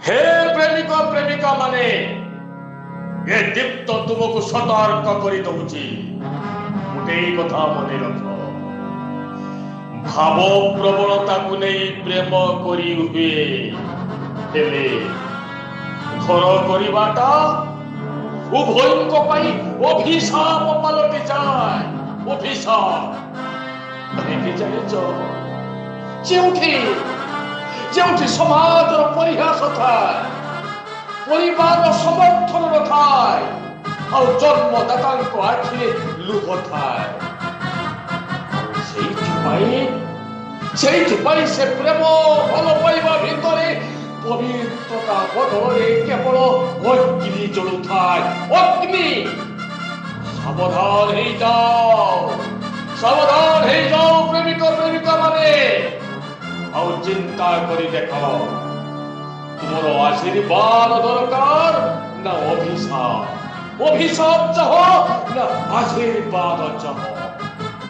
हे प्रेमिक प्रेमिका माने ये दीप्त तुमको सतर्क कर दउची गोटे कथा मन रख भाव प्रबलता को नहीं प्रेम करी हुए हेले घर करवाटा उभयों अभिशाप पलटि जाए अभिशाप जो समाज परिहास थाए परिवार समर्थन न थाए और जन्मदाता आखिरे लुभ थाए से प्रेम भल पाइबा भितर पवित्रता बदल केवल अग्नि जलु थाए अग्नि सावधान हो जाओ प्रेमिक प्रेमिका माने और चिंता करी देख तुमर आशीर्वाद दरकार ना अभिशाप चाह ना आशीर्वाद चाह।